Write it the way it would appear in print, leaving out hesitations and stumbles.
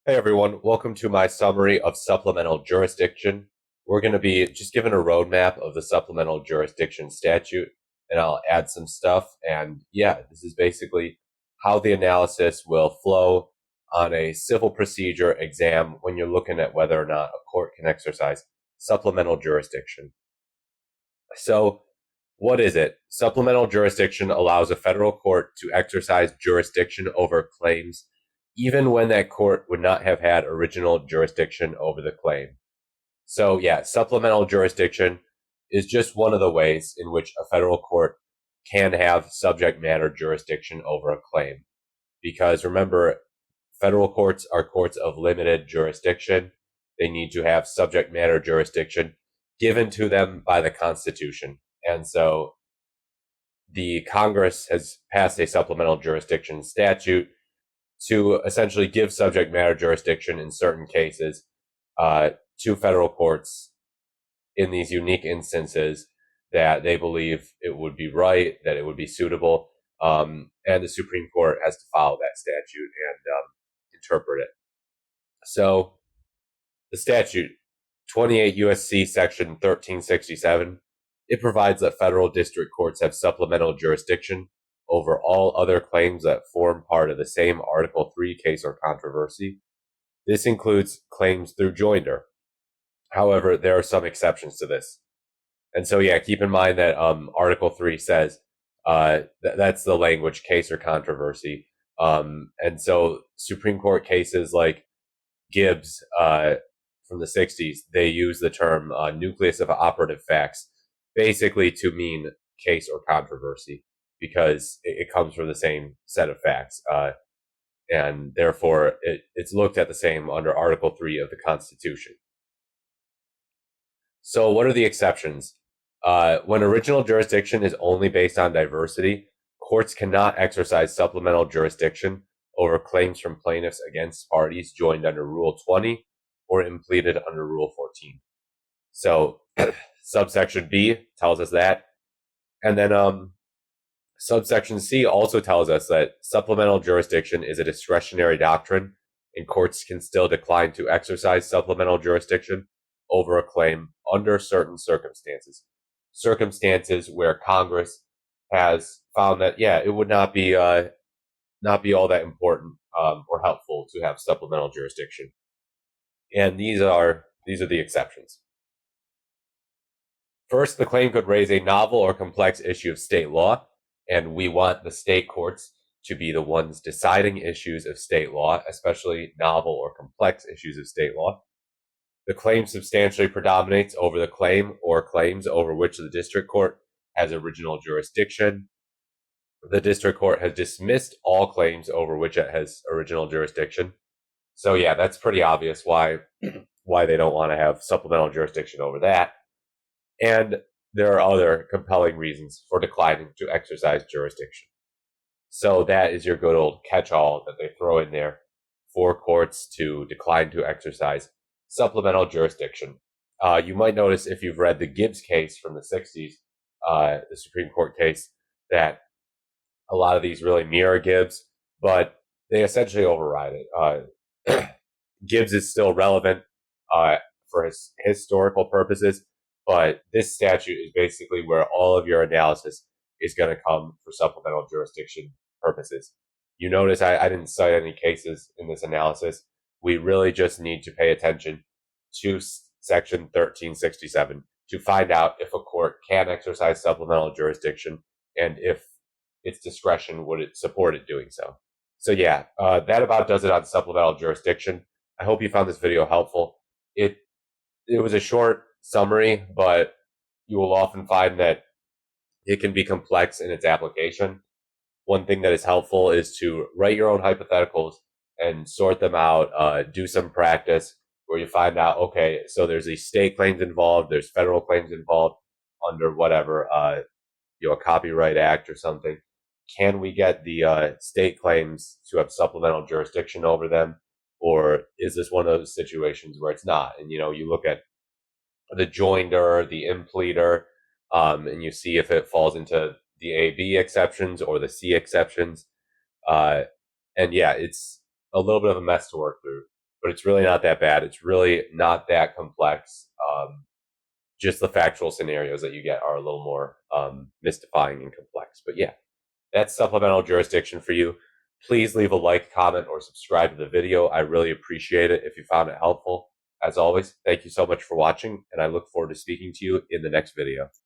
Hey everyone, welcome to my summary of supplemental jurisdiction. We're going to be just given a roadmap of the supplemental jurisdiction statute, and I'll add some stuff. And yeah, this is basically how the analysis will flow on a civil procedure exam when you're looking at whether or not a court can exercise supplemental jurisdiction. So, what is it? Supplemental jurisdiction allows a federal court to exercise jurisdiction over claims even when that court would not have had original jurisdiction over the claim. So, yeah, supplemental jurisdiction is just one of the ways in which a federal court can have subject matter jurisdiction over a claim. Because remember, federal courts are courts of limited jurisdiction. They need to have subject matter jurisdiction given to them by the Constitution. And so the Congress has passed a supplemental jurisdiction statute to essentially give subject matter jurisdiction in certain cases to federal courts in these unique instances that they believe it would be right, that it would be suitable, and the Supreme Court has to follow that statute and interpret it. So the statute, 28 USC section 1367, it provides that federal district courts have supplemental jurisdiction over all other claims that form part of the same Article 3 case or controversy. This includes claims through joinder. However, there are some exceptions to this. And so, yeah, keep in mind that Article 3 says that's the language case or controversy. And so Supreme Court cases like Gibbs from the 60s, they use the term nucleus of operative facts basically to mean case or controversy because it comes from the same set of facts. And therefore, it's looked at the same under Article 3 of the Constitution. So, what are the exceptions? When original jurisdiction is only based on diversity, courts cannot exercise supplemental jurisdiction over claims from plaintiffs against parties joined under Rule 20 or impleaded under Rule 14. So, subsection B tells us that. And then subsection C also tells us that supplemental jurisdiction is a discretionary doctrine, and courts can still decline to exercise supplemental jurisdiction over a claim under certain circumstances. Circumstances where Congress has found that, yeah, it would not be all that important or helpful to have supplemental jurisdiction. And these are the exceptions. First, the claim could raise a novel or complex issue of state law, and we want the state courts to be the ones deciding issues of state law, especially novel or complex issues of state law. The claim substantially predominates over the claim or claims over which the district court has original jurisdiction. The district court has dismissed all claims over which it has original jurisdiction. So yeah, that's pretty obvious why they don't want to have supplemental jurisdiction over that. And there are other compelling reasons for declining to exercise jurisdiction. So that is your good old catch-all that they throw in there for courts to decline to exercise supplemental jurisdiction. You might notice if you've read the Gibbs case from the 60s, the Supreme Court case, that a lot of these really mirror Gibbs, but they essentially override it. Gibbs is still relevant for his historical purposes, but this statute is basically where all of your analysis is going to come for supplemental jurisdiction purposes. You notice I didn't cite any cases in this analysis. We really just need to pay attention to Section 1367 to find out if a court can exercise supplemental jurisdiction and if its discretion would it support it doing so. So yeah, that about does it on supplemental jurisdiction. I hope you found this video helpful. It was a short summary, but you will often find that it can be complex in its application. One thing that is helpful is to write your own hypotheticals and sort them out, do some practice where you find out, okay, so there's these state claims involved, there's federal claims involved under whatever, a copyright act or something. Can we get the state claims to have supplemental jurisdiction over them? Or is this one of those situations where it's not? And, you look at the joinder, the impleader, and you see if it falls into the AB exceptions or the C exceptions. And yeah, it's a little bit of a mess to work through. but it's really not that bad. It's really not that complex. Just the factual scenarios that you get are a little more mystifying and complex. But yeah, that's supplemental jurisdiction for you. Please leave a like, comment, or subscribe to the video. I really appreciate it if you found it helpful. As always, thank you so much for watching, and I look forward to speaking to you in the next video.